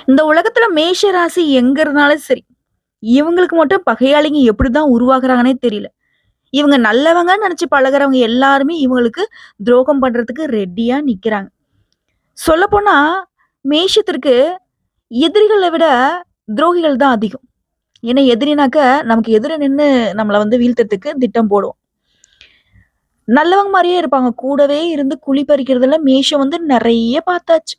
இந்த உலகத்துல மேஷ ராசி எங்க இருந்தாலும் சரி, இவங்களுக்கு மட்டும் பகையாளிங்க எப்படிதான் உருவாகுறாங்கன்னே தெரியல. இவங்க நல்லவங்கன்னு நெனச்சு பழகுறவங்க எல்லாருமே இவங்களுக்கு துரோகம் பண்றதுக்கு ரெடியா நிக்கிறாங்க. சொல்லப்போனா மேஷத்திற்கு எதிரிகள விட துரோகிகள் தான் அதிகம். ஏன்னா எதிரினாக்க நமக்கு எதிர நின்னு நம்மள வீழ்த்தறதுக்கு திட்டம் போடுவான். நல்லவங்க மாரியே இருப்பாங்க. கூடவே இருந்து குழி பறிக்கிறதுல மேஷம் நெறைய பார்த்தாச்சு.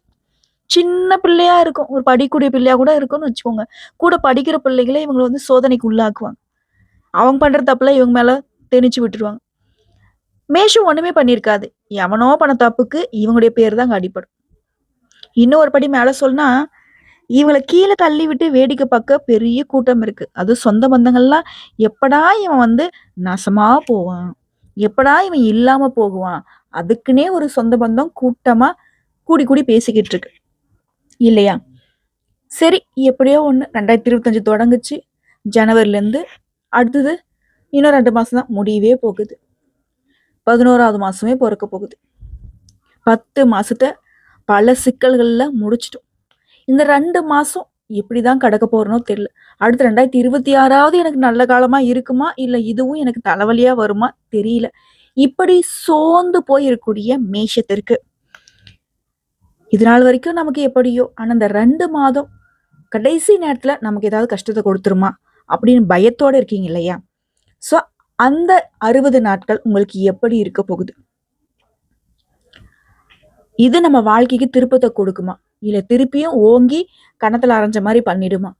சின்ன பிள்ளையா இருக்கும். ஒரு படிக்கக்கூடிய பிள்ளையா கூட இருக்கும்னு வச்சுக்கோங்க. கூட படிக்கிற பிள்ளைகள இவங்கள சோதனைக்கு உள்ளாக்குவாங்க. அவங்க பண்ற தப்புலாம் இவங்க மேல திணிச்சு விட்டுருவாங்க. மேஷம் ஒண்ணுமே பண்ணியிருக்காது. எவனோ பண்ண தப்புக்கு இவங்களுடைய பேர் தான் அங்க அடிபடும். இன்னும் ஒரு படி மேல சொன்னா, இவங்கள கீழ தள்ளி விட்டு வேடிக்கை பார்க்க பெரிய கூட்டம் இருக்கு. அதுவும் சொந்த பந்தங்கள்லாம் எப்படா இவன் நாசமா போவான்? எப்படா இவன் இல்லாம போகுவான்? அதுக்குன்னே ஒரு சொந்த பந்தம் கூட்டமா கூடி கூடி பேசிக்கிட்டு இருக்கு. இல்லையா? சரி, எப்படியோ ஒண்ணு 2025 தொடங்குச்சு. ஜனவரிலேருந்து அடுத்தது இன்னும் 2 மாசம் தான் முடியவே போகுது. 11வது மாசமே பொறக்க போகுது. 10 மாசத்த பல சிக்கல்கள்ல முடிச்சுட்டோம். இந்த 2 மாசம் எப்படிதான் கடக்க போறனோ தெரியல. அடுத்து 2026வது எனக்கு நல்ல காலமா இருக்குமா? இல்ல இதுவும் எனக்கு தலைவலியா வருமா? தெரியல. இப்படி சோர்ந்து போய் இருக்கக்கூடிய மேஷத்திற்கு இது நாள் வரைக்கும் நமக்கு எப்படியோ, ஆனா இந்த 2 மாதம் கடைசி நேரத்துல நமக்கு ஏதாவது கஷ்டத்த கொடுத்துருமா? அப்படின்னு பயத்தோட இருக்கீங்க இல்லையா? ஸோ அந்த 60 நாட்கள் உங்களுக்கு எப்படி இருக்க போகுது? இது நம்ம வாழ்க்கைக்கு திருப்பத்த கொடுக்குமா? இல்ல திருப்பியும் ஓங்கி கன்னத்துல அரைஞ்ச மாரி பண்ணிடுமா?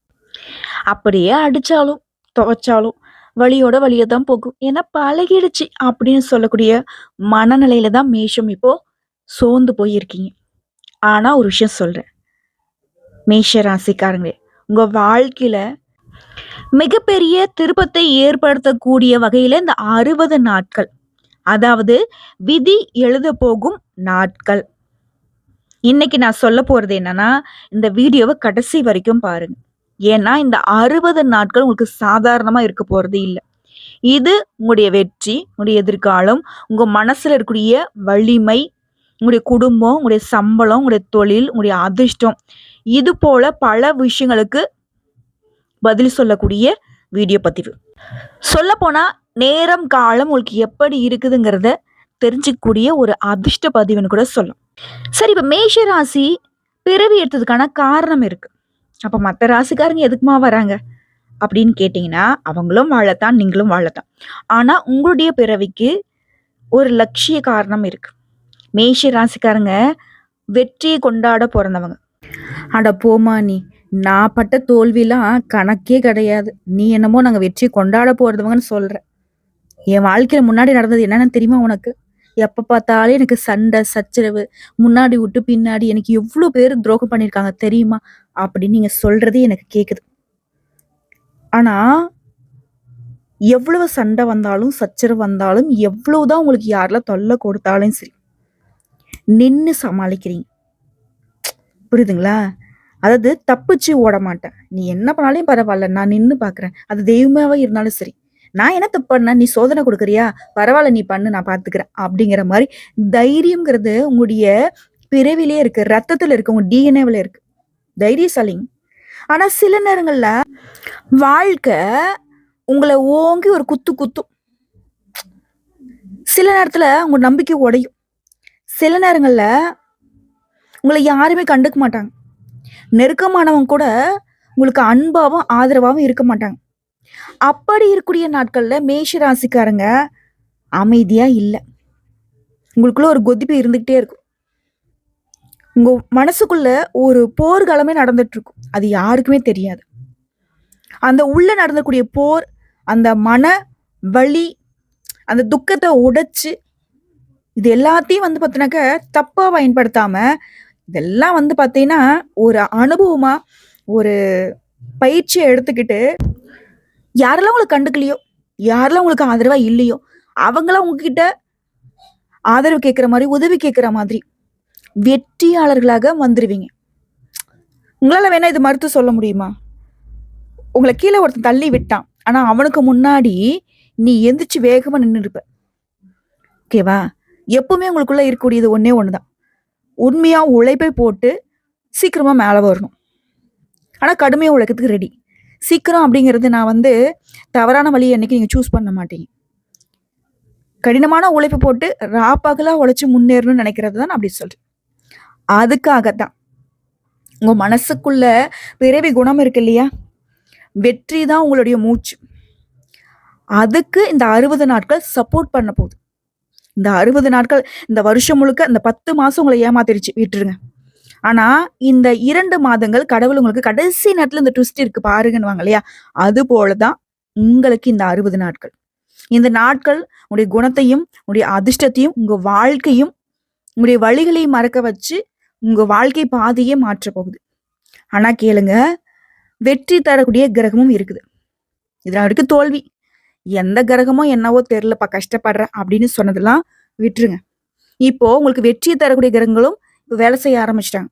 அப்படியே அடிச்சாலும், துவைச்சாலும் வலியோட வலிய தான் போகும். ஏன்னா பழகிடுச்சு அப்படின்னு சொல்லக்கூடிய மனநிலையில தான் மேஷம் இப்போ சோர்ந்து போயிருக்கீங்க. ஆனா ஒரு விஷயம் சொல்றேன். மேஷ ராசிக்காரங்களே, உங்க வாழ்க்கையில மிகப்பெரிய திருப்பத்தை ஏற்படுத்தக்கூடிய வகையில இந்த 60 நாட்கள், அதாவது விதி எழுதப் போகும் நாட்கள். இன்னைக்கு நான் சொல்லப் போறது என்னன்னா, இந்த வீடியோவ கடைசி வரைக்கும் பாருங்க. ஏன்னா இந்த 60 நாட்கள் உங்களுக்கு சாதாரணமா இருக்க போறது இல்ல. இது உங்களுடைய வெற்றி, உங்களுடைய எதிர்காலம், உங்க மனசுல இருக்கக்கூடிய வலிமை, உங்களுடைய குடும்பம், உங்களுடைய சம்பளம், உங்களுடைய தொழில், உங்களுடைய அதிர்ஷ்டம், இது போல பல விஷயங்களுக்கு பதில் சொல்லக்கூடிய வீடியோ பதிவு. சொல்லப்போனா நேரம், காலம் உங்களுக்கு எப்படி இருக்குதுங்கிறத தெரிஞ்சுக்கக்கூடிய ஒரு அதிர்ஷ்ட பதிவுன்னு கூட சொல்லலாம். சரி, இப்ப மேஷ ராசி பிறவி எடுத்ததுக்கான காரணம் இருக்கு. அப்ப மத்த ராசிக்காரங்க எதுக்குமா வராங்க? அப்படின்னு கேட்டீங்கன்னா, அவங்களும் வாழத்தான், நீங்களும் வாழத்தான். ஆனா உங்களுடைய பிறவிக்கு ஒரு லட்சிய காரணம் இருக்கு. மேஷ ராசிக்காரங்க வெற்றியை கொண்டாட பொறந்தவங்க. அட போம்மா நீ! நான் பட்ட தோல்விலாம் கணக்கே கிடையாது. நீ என்னமோ நாங்க வெற்றிய கொண்டாட போறதவங்கன்னு சொல்ற. என் வாழ்க்கையில முன்னாடி நடந்தது என்னன்னு தெரியுமா உனக்கு? எப்ப பார்த்தாலும் எனக்கு சண்டை, சச்சரவு, முன்னாடி விட்டு பின்னாடி எனக்கு எவ்ளோ பேரு துரோகம் பண்ணியிருக்காங்க தெரியுமா? அப்படின்னு நீங்க சொல்றது எனக்கு கேக்குது. ஆனா, எவ்வளவு சண்டை வந்தாலும், சச்சரவு வந்தாலும், எவ்வளவுதான் உங்களுக்கு யாரெல்லாம் தொல்லை கொடுத்தாலும் சரி, நின்னு சமாளிக்கிறீங்க. புரியுதுங்களா? அதாவது தப்பிச்சு ஓட மாட்டேன். நீ என்ன பண்ணாலும் பரவால்ல. நான் நின்னு பார்க்குறேன். அது தெய்வமாவே இருந்தாலும் சரி. நான் என்ன தப்பு பண்ணேன்? நீ சோதனை குடுக்குறியா? பரவால்ல நீ பண்ணு நான் பார்த்துக்கிறேன். அப்படிங்கிற மாரி தைரியம்ங்கிறது உங்களுடைய பிறவிலேயே இருக்கு. ரத்தத்துல இருக்கு. உங்க டிஎன்ஏவுல இருக்கு. தைரியசாலிங்க. ஆனா சில நேரங்கள்ல வாழ்க்கை உங்கள ஓங்கி ஒரு குத்து குத்தும். சில நேரத்துல உங்க நம்பிக்கை உடையும். சில நேரங்கள்ல உங்கள யாருமே கண்டுக்க மாட்டாங்க. நெருக்கமானவங்க கூட உங்களுக்கு அன்பாவும், ஆதரவாவும் இருக்க மாட்டாங்க. அப்படி இருக்கக்கூடிய நாட்கள்ல மேஷ ராசிக்காரங்க அமைதியா இல்ல. உங்களுக்குள்ள ஒரு கொதிப்பு இருந்துகிட்டே இருக்கும். உங்க மனசுக்குள்ள ஒரு போர்க்களமே நடந்துட்டு இருக்கும். அது யாருக்குமே தெரியாது. அந்த உள்ள நடந்தக்கூடிய போர், அந்த மன வலி, அந்த துக்கத்த உடைச்சு, இது எல்லாத்தையும் பார்த்தீங்கன்னாக்க தப்பா பயன்படுத்தாம, இதெல்லாம் பார்த்தீங்கன்னா, ஒரு அனுபவமா, ஒரு பயிற்சிய எடுத்துக்கிட்டு, யாரெல்லாம் உங்கள கண்டுக்கலையோ, யாரெல்லாம் உங்களுக்கு ஆதரவா இல்லையோ, அவங்கலாம் உங்ககிட்ட ஆதரவு கேட்கிற மாரி, உதவி கேட்கிற மாதிரி, வெற்றியாளர்களாக வந்துருவீங்க. உங்களால வேணா இது மறுத்து சொல்ல முடியுமா? உங்கள கீழ ஒருத்தன் தள்ளி விட்டான். ஆனா அவனுக்கு முன்னாடி நீ எந்திரிச்சு வேகமா நின்னுருப்ப. ஓகேவா? எப்பவுமே உங்களுக்குள்ள இருக்கக்கூடியது ஒண்ணே ஒண்ணுதான். உண்மையா உழைப்பை போட்டு சீக்கிரமா மேல வரணும். ஆனா கடுமையா உழைக்கிறதுக்கு ரெடி. சீக்கிரம் அப்படிங்கிறது நான் வந்து தவறான வழிய என்னைக்கும் நீங்க சூஸ் பண்ண மாட்டீங்க. கடினமான உழைப்பு போட்டு ராப்பகலா உழைச்சு முன்னேறணும்னு நினைக்கிறது தான் நான் அப்படி சொல்றேன். அதுக்காக தான் உங்க மனசுக்குள்ள பிறவி குணம் இருக்கு இல்லையா? வெற்றி தான் உங்களுடைய மூச்சு. அதுக்கு இந்த 60 நாட்கள் சப்போர்ட் பண்ண போகுது. இந்த 60 நாட்கள், இந்த வருஷம் முழுக்க இந்த 10 மாசம் உங்கள ஏமாத்திருச்சு விட்டுருங்க. ஆனா இந்த 2 மாதங்கள் கடவுள் உங்களுக்கு கடைசி நேரத்துல இந்த ட்விஸ்ட் இருக்கு பாருங்கன்னுவாங்க இல்லையா? அது போல தான் உங்களுக்கு இந்த 60 நாட்கள். இந்த நாட்கள் உங்களுடைய குணத்தையும், உங்களுடைய அதிர்ஷ்டத்தையும், உங்க வாழ்க்கையும், உங்களுடைய வழிகளையும் மறக்க வச்சு உங்க வாழ்க்கை பாதையே மாற்றப் போகுது. ஆனா கேளுங்க, வெற்றி தரக்கூடிய கிரகமும் இருக்குது. இதுல இருக்கு தோல்வி. எந்த கிரகமோ என்னவோ தெரியலப்பா கஷ்டப்படுறேன் அப்படின்னு சொன்னதெல்லாம் விட்டுருங்க. இப்போ உங்களுக்கு வெற்றி தரக்கூடிய கிரகங்களும் இப்போ வேலை செய்ய ஆரம்பிச்சிட்டாங்க.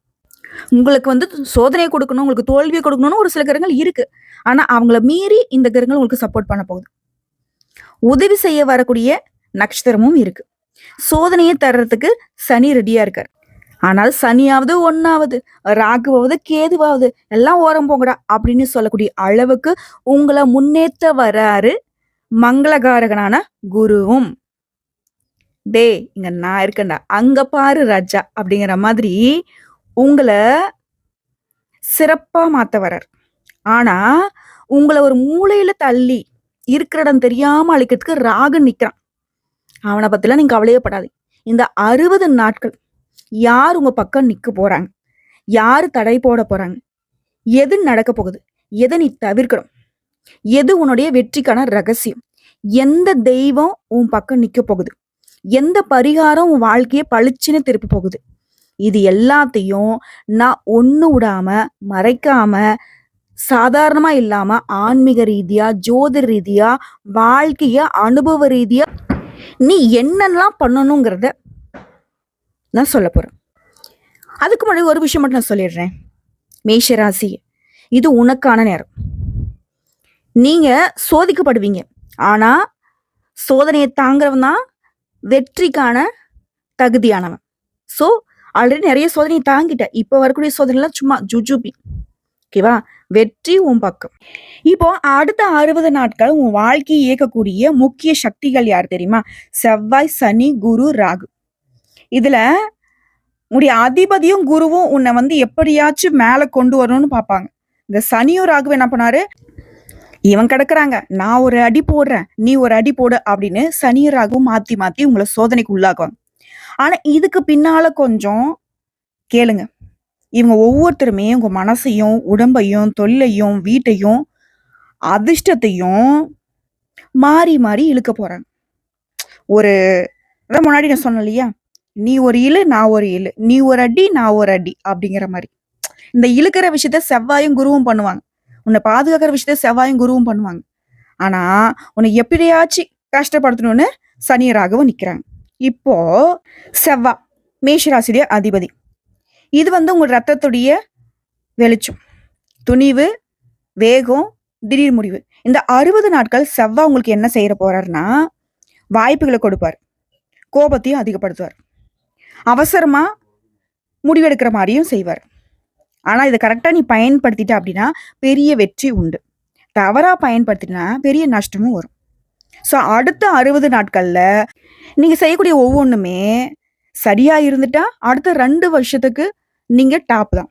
உங்களுக்கு வந்து சோதனையை கொடுக்கணும், உங்களுக்கு தோல்வியை கொடுக்கணும்னு ஒரு சில கிரகங்கள் இருக்கு. ஆனா அவங்கள மீறி இந்த கிரகங்கள் உங்களுக்கு சப்போர்ட் பண்ண போகுது. உதவி செய்ய வரக்கூடிய நட்சத்திரமும் இருக்கு. சோதனையை தர்றதுக்கு சனி ரெடியா இருக்காரு. ஆனால் சனியாவது ஒன்னாவது, ராகுவாவது கேதுவாவது எல்லாம் ஓரம் போங்கடா அப்படின்னு சொல்லக்கூடிய அளவுக்கு உங்களை முன்னேற்ற வராரு மங்களகாரகனான குருவும். டே இங்க நான் இருக்கேன்டா, அங்க பாரு ராஜா அப்படிங்கிற மாதிரி உங்களை சிறப்பா மாத்த வர்றார். ஆனா உங்களை ஒரு மூலையில தள்ளி இருக்கிற இடம் தெரியாம அழிக்கிறதுக்கு ராகு நிக்கிறான். அவனை பத்திலாம் நீங்க கவலையே படாதீங்க. இந்த 60 நாட்கள் யார் உங்க பக்கம் நிக்க போறாங்க, யாரு தடை போட போறாங்க, எது நடக்க போகுது, எதை நீ தவிர்க்கணும், எது உன்னுடைய வெற்றிக்கான ரகசியம், எந்த தெய்வம் உன் பக்கம் நிக்க போகுது, எந்த பரிகாரம் உன் வாழ்க்கையை பளிச்சுன்னு திருப்பி போகுது, இது எல்லாத்தையும் நான் ஒண்ணு விடாம மறைக்காம சாதாரணமா இல்லாம ஆன்மீக ரீதியா, ஜோதிட ரீதியா, வாழ்க்கைய அனுபவ ரீதியா நீ என்னெல்லாம் பண்ணணுங்கிறத நான் சொல்ல போறேன். அதுக்கு முன்னாடி ஒரு விஷயம் மட்டும் நான் சொல்லிடுறேன். மேஷராசி, இது உனக்கான நேரம். நீங்க சோதிக்கப்படுவீங்க. ஆனா சோதனையை தாங்கிறவன் தான் வெற்றிக்கான தகுதியானவன். ஸோ ஆல்ரெடி நிறைய சோதனையை தாங்கிட்ட. இப்போ வரக்கூடிய சோதனைலாம் சும்மா ஜுஜுபி. ஓகேவா? வெற்றி உன் பக்கம். இப்போ அடுத்த 60 நாட்கள் உன் வாழ்க்கையை இயக்கக்கூடிய முக்கிய சக்திகள் யார் தெரியுமா? செவ்வாய், சனி, குரு, ராகு. இதுல உன்னுடைய அதிபதியும் குருவும் உன்னை வந்து எப்படியாச்சும் மேல கொண்டு வரணும்னு பார்ப்பாங்க. இந்த சனியும் ராகு என்ன பண்ணாரு, இவன் கிடக்குறாங்க, நான் ஒரு அடி போடுறேன், நீ ஒரு அடி போடு அப்படின்னு சனியும் ராகுவும் மாத்தி மாத்தி உங்களை சோதனைக்கு உள்ளாக்குவாங்க. ஆனா இதுக்கு பின்னால கொஞ்சம் கேளுங்க. இவங்க ஒவ்வொருத்தருமே உங்க மனசையும், உடம்பையும், தொழிலையும், வீட்டையும், அதிர்ஷ்டத்தையும் மாறி மாறி இழுக்க போறாங்க. ஒரு முன்னாடி நான் சொன்னேன் இல்லையா, நீ ஒரு இழு நான் ஒரு இழு, நீ ஒரு அடி நான் ஒரு அடி அப்படிங்கிற மாதிரி. இந்த இழுக்கிற விஷயத்த செவ்வாயும் குருவும் பண்ணுவாங்க. உன்னை பாதுகாக்கிற விஷயத்த செவ்வாயும் குருவும் பண்ணுவாங்க. ஆனா உன்னை எப்படியாச்சும் கஷ்டப்படுத்தணும்னு சனி ராகவும் நிக்கிறாங்க. இப்போ செவ்வா மேஷராசியுடைய அதிபதி. இது வந்து உங்க ரத்தத்துடைய வெளிச்சம், துணிவு, வேகம், திடீர் முடிவு. இந்த 60 நாட்கள் செவ்வா உங்களுக்கு என்ன செய்யற போறாருன்னா, வாய்ப்புகளை கொடுப்பார், கோபத்தையும் அதிகப்படுத்துவார், அவசரமா முடிவெடுக்கிற மாதிரியும் செய்வார். ஆனா இதை கரெக்டா நீ பயன்படுத்திட்ட அப்படின்னா பெரிய வெற்றி உண்டு. தவறா பயன்படுத்தினா பெரிய நஷ்டமும் வரும். ஸோ அடுத்த 60 நாட்கள்ல நீங்க செய்யக்கூடிய ஒவ்வொன்றுமே சரியா இருந்துட்டா அடுத்த 2 வருஷத்துக்கு நீங்க டாப் தான்.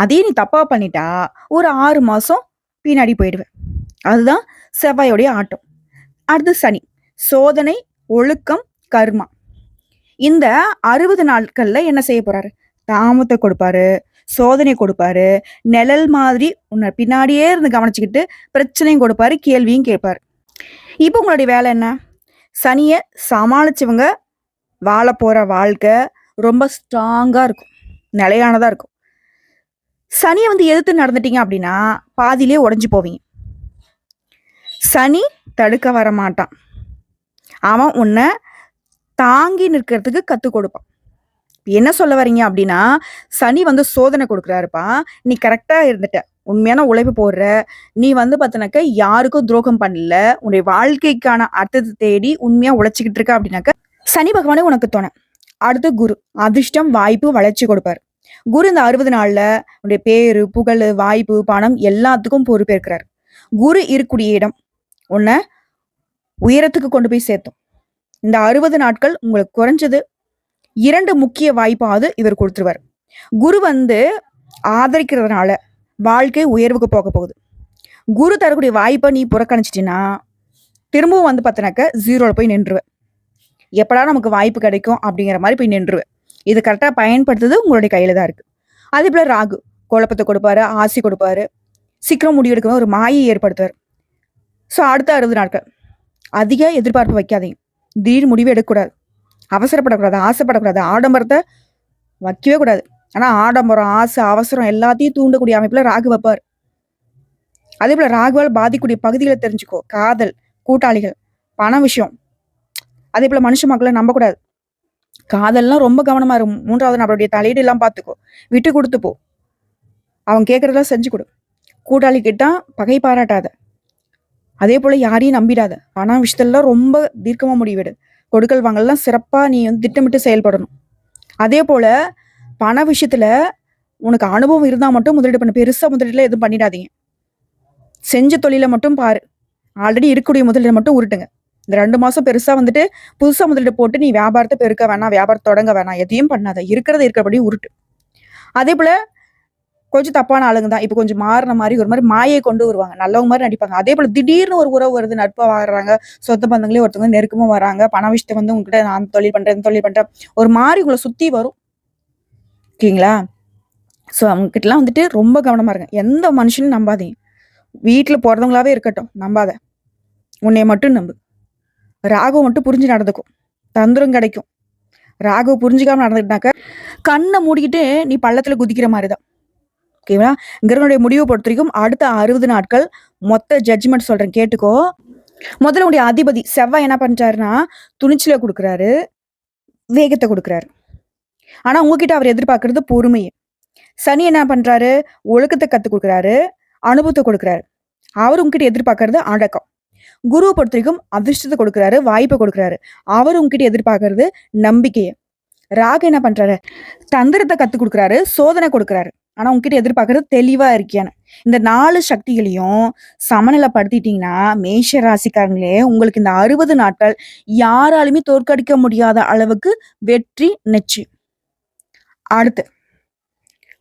அதே நீ தப்பா பண்ணிட்டா ஒரு 6 மாசம் பின்னாடி போயிடுவேன். அதுதான் செவ்வாயோடைய ஆட்டம். அடுத்து சனி, சோதனை, ஒழுக்கம், கர்மா. இந்த 60 நாட்கள்ல என்ன செய்ய போறாரு? தாமத்தை கொடுப்பாரு, சோதனை கொடுப்பாரு, நிழல் மாதிரி உன்னை பின்னாடியே இருந்து கவனிச்சுக்கிட்டு பிரச்சனையும் கொடுப்பாரு, கேள்வியும் கேட்பாரு. இப்போ உங்களுடைய வேலை என்ன? சனியை சமாளிச்சவங்க வாழ போற வாழ்க்கை ரொம்ப ஸ்ட்ராங்கா இருக்கும், நிலையானதா இருக்கும். சனியை வந்து எதிர்த்து நடந்துட்டீங்க அப்படின்னா பாதியிலே உடஞ்சு போவீங்க. சனி தடுக்க வர மாட்டான். அவன் உன்னை தாங்கி நிற்கிறதுக்கு கற்றுக் கொடுப்பான். என்ன சொல்ல வரீங்க அப்படின்னா, சனி வந்து சோதனை கொடுக்குறாருப்பா, நீ கரெக்டா இருந்துட்ட, உண்மையான உழைப்பு போடுற, நீ வந்து பார்த்தனாக்க யாருக்கும் துரோகம் பண்ணல, உன்னுடைய வாழ்க்கைக்கான அர்த்தத்தை தேடி உண்மையா உழைச்சிக்கிட்டு இருக்க அப்படின்னாக்க சனி பகவானே உனக்கு துணை. அடுத்து குரு, அதிர்ஷ்டம், வாய்ப்பு, வளர்ச்சி கொடுப்பாரு. குரு இந்த 60 நாள்ல உன்னுடைய பேரு, புகழ், வாய்ப்பு, பணம் எல்லாத்துக்கும் பொறுப்பேற்கிறார். குரு இருக்கக்கூடிய இடம் உன்னை உயரத்துக்கு கொண்டு போய் சேர்த்தும். இந்த 60 நாட்கள் உங்களுக்கு குறைஞ்சது 2 முக்கிய வாய்ப்பாவது இவர் கொடுத்துருவார். குரு வந்து ஆதரிக்கிறதுனால வாழ்க்கை உயர்வுக்கு போக போகுது. குரு தரக்கூடிய வாய்ப்பை நீ புறக்கணிச்சிட்டினா திரும்பவும் வந்து பார்த்தனாக்க 0ல போய் நின்றுவேன். எப்படா நமக்கு வாய்ப்பு கிடைக்கும் அப்படிங்கிற மாதிரி போய் நின்றுவேன். இது கரெக்டாக பயன்படுத்துறது உங்களுடைய கையில தான் இருக்கு. அதே போல ராகு குழப்பத்தை கொடுப்பாரு, ஆசை கொடுப்பாரு, சீக்கிரம் முடிவெடுக்கணும், ஒரு மாயை ஏற்படுத்துவார். ஸோ அடுத்த 60 நாட்கள் அதிக எதிர்பார்ப்பு வைக்காதீங்க. திடீர் முடிவு எடுக்கக்கூடாது, அவசரப்படக்கூடாது, ஆசைப்படக்கூடாது, ஆடம்பரத்தை வைக்கவே கூடாது. ஆனால் ஆடம்பரம், ஆசை, அவசரம் எல்லாத்தையும் தூண்டக்கூடிய அமைப்பில் ராகு வைப்பார். அதே போல ராகுவால் பாதிக்கக்கூடிய பகுதிகளை தெரிஞ்சுக்கோ. காதல், கூட்டாளிகள், பண விஷயம், அதே போல மனுஷ மக்களை நம்பக்கூடாது. காதல்லாம் ரொம்ப கவனமா இருக்கும். 3வது நபருடைய தலையீடு எல்லாம் பார்த்துக்கோ. விட்டு கொடுத்து போ. அவன் கேட்கறதெல்லாம் செஞ்சு கொடு. கூட்டாளி கிட்ட பகை பாராட்டாத. அதே போல யாரையும் நம்பிடாத. பண விஷயத்தெல்லாம் ரொம்ப தீர்க்கமா முடிவெடு. கொடுக்கல் வாங்கலாம் சிறப்பா நீ வந்து திட்டமிட்டு செயல்படணும். அதே போல பண விஷயத்துல உனக்கு அனுபவம் இருந்தா மட்டும் முதலீடு பண்ணு. பெருசா முதலீடுல எதுவும் பண்ணிடாதீங்க. செஞ்ச தொழிலை மட்டும் பாரு. ஆல்ரெடி இருக்கக்கூடிய முதலீடு மட்டும் உருட்டுங்க. இந்த 2 மாசம் பெருசா வந்துட்டு புதுசா முதலீடு போட்டு நீ வியாபாரத்தை பெருக்க வேணாம், வியாபாரம் தொடங்க வேணாம், எதையும் பண்ணாத. இருக்கிறத இருக்கிறபடி உருட்டு. அதே போல கொஞ்சம் தப்பான ஆளுங்க தான் இப்போ கொஞ்சம் மாறின மாதிரி ஒரு மாதிரி மாயை கொண்டு வருவாங்க, நல்லவங்க மாதிரி நடிப்பாங்க. அதே போல திடீர்னு ஒரு உறவு வருது, நட்பா வர்றாங்க, சொந்த பந்தங்களே ஒருத்தவங்க நெருக்கமா வராங்க, பண விஷயத்தை வந்து உங்ககிட்ட நான் தொழில் பண்றேன் தொழில் பண்றேன் ஒரு மாதிரி உங்களை சுத்தி வரும். ஓகேங்களா? ஸோ அவங்ககிட்டலாம் வந்துட்டு ரொம்ப கவனமா இருங்க. எந்த மனுஷனும் நம்பாதீங்க. வீட்டில் பிறந்தவங்களாவே இருக்கட்டும், நம்பாத. உன்னைய மட்டும் நம்பு. ராகு மட்டும் புரிஞ்சு நடந்துக்கும், தந்திரம் கிடைக்கும். ராகு புரிஞ்சுக்காம நடந்துக்கிட்டாக்க கண்ணை மூடிக்கிட்டு நீ பள்ளத்துல குதிக்கிற மாதிரி தான். ஓகேவா? கிரகனுடைய முடிவை பொறுத்த வரைக்கும் அடுத்த 60 நாட்கள் மொத்த ஜட்ஜ்மெண்ட் சொல்றேன், கேட்டுக்கோ. முதல்ல உடைய அதிபதி செவ்வாய் என்ன பண்றாருன்னா துணிச்சலை கொடுக்குறாரு, வேகத்தை கொடுக்குறாரு. ஆனா உங்ககிட்ட அவர் எதிர்பார்க்கறது பொறுமையை. சனி என்ன பண்றாரு? ஒழுக்கத்தை கத்துக் கொடுக்குறாரு, அனுபவத்தை கொடுக்குறாரு. அவர் உங்ககிட்ட எதிர்பார்க்கறது அடக்கம். குருவை பொறுத்த வரைக்கும் அதிர்ஷ்டத்தை கொடுக்குறாரு, வாய்ப்பை கொடுக்குறாரு. அவர் உங்ககிட்ட எதிர்பார்க்கறது நம்பிக்கையை. ராகு என்ன பண்றாரு? தந்திரத்தை கத்துக் கொடுக்குறாரு, சோதனை கொடுக்குறாரு. ஆனா உங்ககிட்ட எதிர்பார்க்கறது தெளிவா இருக்கியான்னு. இந்த 4 சக்திகளையும் சமநிலைப்படுத்திட்டீங்கன்னா மேஷ ராசிக்காரங்களே உங்களுக்கு இந்த 60 நாட்கள் யாராலுமே தோற்கடிக்க முடியாத அளவுக்கு வெற்றி நிச்சயம். அடுத்து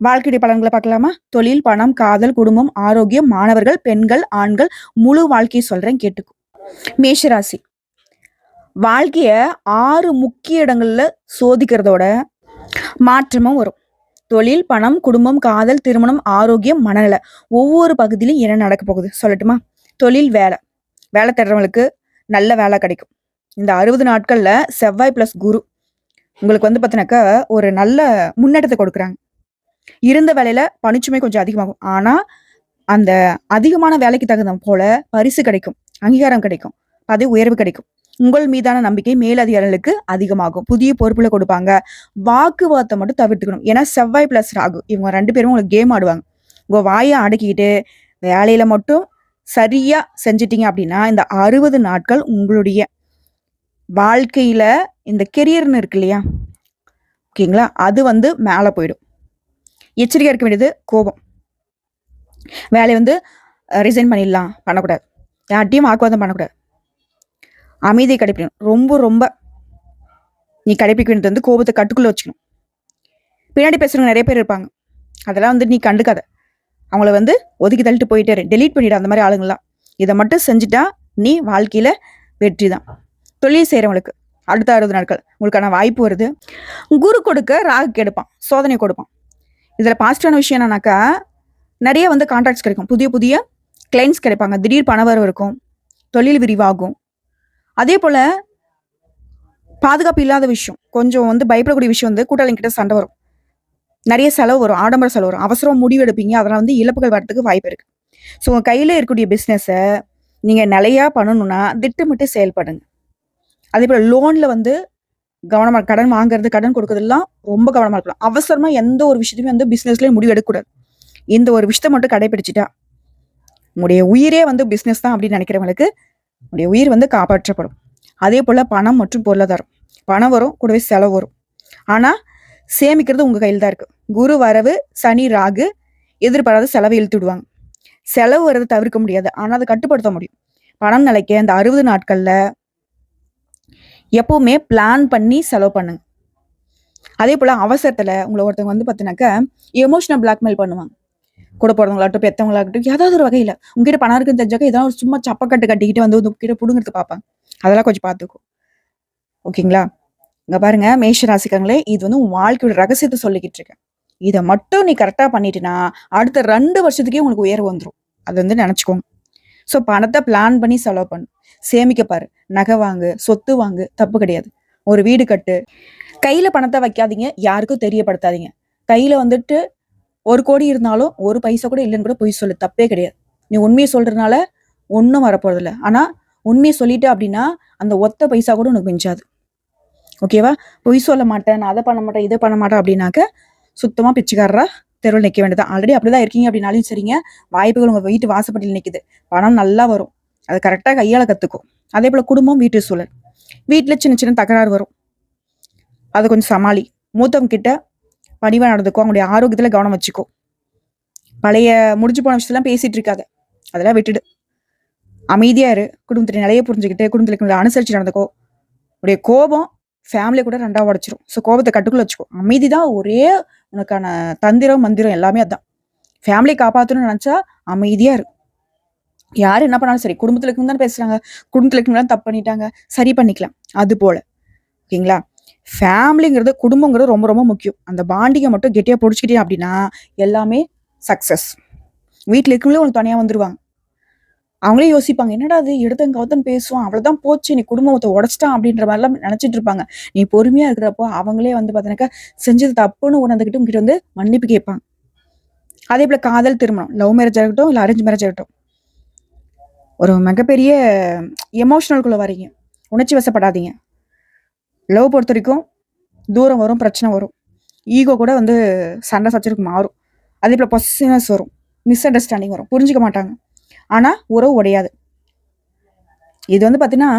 வாழ்க்கையுடைய பலன்களை பார்க்கலாமா? தொழில், பணம், காதல், குடும்பம், ஆரோக்கியம், மாணவர்கள், பெண்கள், ஆண்கள், முழு வாழ்க்கையை சொல்றேன், கேட்டுக்கும். மேஷராசி வாழ்க்கைய 6 முக்கிய இடங்கள்ல சோதிக்கிறதோட மாற்றமும் வரும். தொழில், பணம், குடும்பம், காதல், திருமணம், ஆரோக்கியம், மனநல ஒவ்வொரு பகுதியிலும் என்ன நடக்க போகுது சொல்லட்டுமா? தொழில், வேலை. வேலை தேடுறவங்களுக்கு நல்ல வேலை கிடைக்கும். இந்த 60 நாட்கள்ல செவ்வாய் பிளஸ் குரு உங்களுக்கு வந்து பார்த்தீங்கன்னாக்கா ஒரு நல்ல முன்னேற்றத்தை கொடுக்குறாங்க. இருந்த வேலையில பணிச்சுமை கொஞ்சம் அதிகமாகும். ஆனா அந்த அதிகமான வேலைக்கு தகுந்த போல பரிசு கிடைக்கும், அங்கீகாரம் கிடைக்கும், பதவி உயர்வு கிடைக்கும். உங்கள் மீதான நம்பிக்கை மேலதிகாரிகளுக்கு அதிகமாகும். புதிய பொறுப்புல கொடுப்பாங்க. வாக்குவாதத்தை மட்டும் தவிர்த்துக்கணும். ஏன்னா செவ்வாய் பிளஸ் ராகு இவங்க 2 பேரும் உங்களுக்கு கேம் ஆடுவாங்க. உங்க வாயை அடக்கிக்கிட்டு வேலையில மட்டும் சரியா செஞ்சிட்டீங்க அப்படின்னா இந்த 60 நாட்கள் உங்களுடைய வாழ்க்கையில இந்த கெரியர்னு இருக்கு இல்லையா, ஓகேங்களா, அது வந்து மேல போயிடும். எச்சரிக்கையா இருக்க வேண்டியது கோபம். வேலையை வந்து ரிசைன் பண்ணிடலாம், பண்ணக்கூடாது. யார்ட்டையும் வாக்குவாதம் பண்ணக்கூடாது. அமைதியை கடைப்பிடிக்கணும். ரொம்ப ரொம்ப நீ கடைப்பிடிக்க வேண்டியது வந்து கோபத்தை கட்டுக்குள்ள வச்சுக்கணும். பின்னாடி பேசுறவங்க நிறைய பேர் இருப்பாங்க, அதெல்லாம் வந்து நீ கண்டுக்காத. அவங்கள வந்து ஒதுக்கி தள்ளிட்டு போயிட்டே டெலீட் பண்ணிடு அந்த மாதிரி ஆளுங்களாம். இதை மட்டும் செஞ்சுட்டா நீ வாழ்க்கையில வெற்றி தான். தொழில் செய்யறவங்களுக்கு அடுத்த 60 நாட்கள் உங்களுக்கான வாய்ப்பு வருது. குரு கொடுக்க ராகு கெடுப்பான், சோதனை கொடுப்பான். இதுல பாசிட்டிவான விஷயம் என்னன்னாக்கா நிறைய வந்து கான்ட்ராக்ட்ஸ் கிடைக்கும், புதிய புதிய கிளைண்ட்ஸ் கிடைப்பாங்க, திடீர் பணவரவு இருக்கும், தொழில் விரிவாகும். அதே போல பாதுகாப்பு இல்லாத விஷயம், கொஞ்சம் வந்து பயப்படக்கூடிய விஷயம் வந்து கூட்டாளிங்கிட்ட சண்டை வரும், நிறைய செலவு வரும், ஆடம்பர செலவு வரும், அவசரம் முடிவு எடுப்பீங்க, அதெல்லாம் வந்து இழப்புகள் வரதுக்கு வாய்ப்பு இருக்கு. ஸோ உங்க கையில இருக்கக்கூடிய பிஸ்னஸை நீங்க நிலையா பண்ணணும்னா திட்டமிட்டு செயல்படுங்க. அதே போல லோன்ல வந்து கவனமா, கடன் வாங்குறது கடன் கொடுக்கறதெல்லாம் ரொம்ப கவனமா இருக்கலாம். அவசரமா எந்த ஒரு விஷயத்தையுமே வந்து பிசினஸ்லயே முடிவு எடுக்கக்கூடாது. இந்த ஒரு விஷயத்த மட்டும் கடைபிடிச்சிட்டா உங்களுடைய உயிரே வந்து பிசினஸ் தான் அப்படின்னு நினைக்கிறவங்களுக்கு உங்களுடைய உயிர் வந்து காப்பாற்றப்படும். அதே போல பணம் மற்றும் பொருளாதாரம், பணம் வரும், கூடவே செலவு வரும். ஆனா சேமிக்கிறது உங்க கையில் தான் இருக்கு. குரு வரவு, சனி ராகு எதிர்பாராத செலவை இழுத்து விடுவாங்க. செலவு வரது தவிர்க்க முடியாது. ஆனா அதை கட்டுப்படுத்த முடியும். பணம் நிலைக்க இந்த 60 நாட்கள்ல எப்பவுமே பிளான் பண்ணி செலவு பண்ணுங்க. அதே போல அவசரத்துல உங்களை ஒருத்தவங்க வந்து பார்த்தீங்கன்னாக்கா எமோஷனல் பிளாக்மெயில் பண்ணுவாங்க. கூட போறவங்களாகட்டும், பெத்தவங்களாகட்டும், ஏதாவது ஒரு வகையில உங்ககிட்ட பணம் இருக்குன்னு தெரிஞ்சாக்க ஏதாவது ஒரு சும்மா சப்பக்கட்டு கட்டிக்கிட்டு வந்து உங்ககிட்ட புடுங்கிறதுக்கு பார்ப்பாங்க. அதெல்லாம் கொஞ்சம் பார்த்துக்கோ. ஓகேங்களா? இங்க பாருங்க மேஷ ராசிக்காரங்களே, இது வந்து உன் வாழ்க்கையோட ரகசியத்தை சொல்லிக்கிட்டு இருக்கேன். இதை மட்டும் நீ கரெக்டா பண்ணிட்டீன்னா அடுத்த 2 வருஷத்துக்கே உங்களுக்கு உயர்வு வந்துடும். அது வந்து நினைச்சுக்கோங்க. ஸோ பணத்தை பிளான் பண்ணி செலவு பண்ணு. சேமிக்க பாரு. நகை வாங்கு, சொத்து வாங்கு, தப்பு கிடையாது. ஒரு வீடு கட்டு. கையில பணத்தை வைக்காதீங்க, யாருக்கும் தெரியப்படுத்தாதீங்க. கையில வந்துட்டு 1 கோடி இருந்தாலும் 1 பைசா கூட இல்லைன்னு கூட பொய் சொல்லு, தப்பே கிடையாது. நீ உண்மையை சொல்றதுனால ஒன்றும் வரப்போறது இல்லை. ஆனா உண்மையை சொல்லிட்டு அப்படின்னா அந்த ஒத்த பைசா கூட உனக்கு மிஞ்சாது. ஓகேவா? பொய் சொல்ல மாட்டேன், நான் அதை பண்ண மாட்டேன், இதை பண்ண மாட்டேன் அப்படின்னாக்க சுத்தமா பிச்சைக்காரரா தெருவில் நிற்க வேண்டியதான். ஆல்ரெடி அப்படிதான் இருக்கீங்க அப்படின்னாலும் சரிங்க, வாய்ப்புகள் உங்க வீட்டு வாசப்படியில் நிற்குது. பணம் நல்லா வரும். அது கரெக்டாக கையாள கத்துக்கும். அதே போல குடும்பம், வீட்டு சூழல், வீட்டுல சின்ன சின்ன தகராறு வரும். அதை கொஞ்சம் சமாளி. மூத்தவங்க கிட்ட பணிவா நடந்துக்கோ. அவங்களுடைய ஆரோக்கியத்துல கவனம் வச்சுக்கோ. பழைய முடிஞ்சு போன விஷயத்தெல்லாம் பேசிட்டு இருக்காத, அதெல்லாம் விட்டுடு. அமைதியா இரு. குடும்பத்தின் நிலையை புரிஞ்சுக்கிட்டு குடும்பத்துல அனுசரிச்சு நடந்துக்கோ. உடைய கோபம் ஃபேமிலியை கூட 2ஆ உடைச்சிரும். ஸோ கோபத்தை கட்டுக்குள்ள வச்சுக்கோ. அமைதி தான் ஒரே உனக்கான தந்திரம், மந்திரம் எல்லாமே அதான். ஃபேமிலியை காப்பாற்றணும்னு நினைச்சா அமைதியா இரு. யாரு என்ன பண்ணாலும் சரி, குடும்பத்துல இருக்குன்னு தானே பேசுறாங்க, குடும்பத்துல இருக்குன்னு தப்பு பண்ணிட்டாங்க, சரி பண்ணிக்கலாம். அது போல ஓகேங்களா? ஃபேமிலிங்கிறது, குடும்பங்கிறது ரொம்ப ரொம்ப முக்கியம். அந்த பாண்டிங்கை மட்டும் கெட்டியா பிடிச்சிக்கிட்டே அப்படின்னா எல்லாமே சக்சஸ். வீட்டுல இருக்கவங்களே உனக்கு தனியா வந்துருவாங்க. அவங்களே யோசிப்பாங்க, என்னடா அது எடுத்தங்க கவுத்தன் பேசுவான், அவ்வளவுதான் போச்சு, நீ குடும்பத்தை உடைச்சிட்டான் அப்படின்ற மாதிரிலாம் நினைச்சிட்டு இருப்பாங்க. நீ பொறுமையா இருக்கிறப்போ அவங்களே வந்து பார்த்தீங்கன்னாக்கா செஞ்சது தப்புன்னு உணர்ந்துக்கிட்டு உங்ககிட்ட வந்து மன்னிப்பு கேட்பாங்க. அதே போல காதல், திருமணம், லவ் மேரேஜ் ஆகட்டும் இல்லை அரேஞ்ச் மேரேஜ் ஆகட்டும், ஒரு மிகப்பெரிய எமோஷனல்குள்ள வரீங்க. உணர்ச்சி வசப்படாதீங்க. லவ் பொறுத்த வரைக்கும் தூரம் வரும், பிரச்சனை வரும், ஈகோ கூட வந்து சண்டை சச்சரவுக்கு மாறும். அதே போல பொசிஷனஸ் வரும், மிஸ் அண்டர்ஸ்டாண்டிங் வரும், புரிஞ்சுக்க மாட்டாங்க. ஆனா உறவு உடையாது. இது வந்து பாத்தீங்கன்னா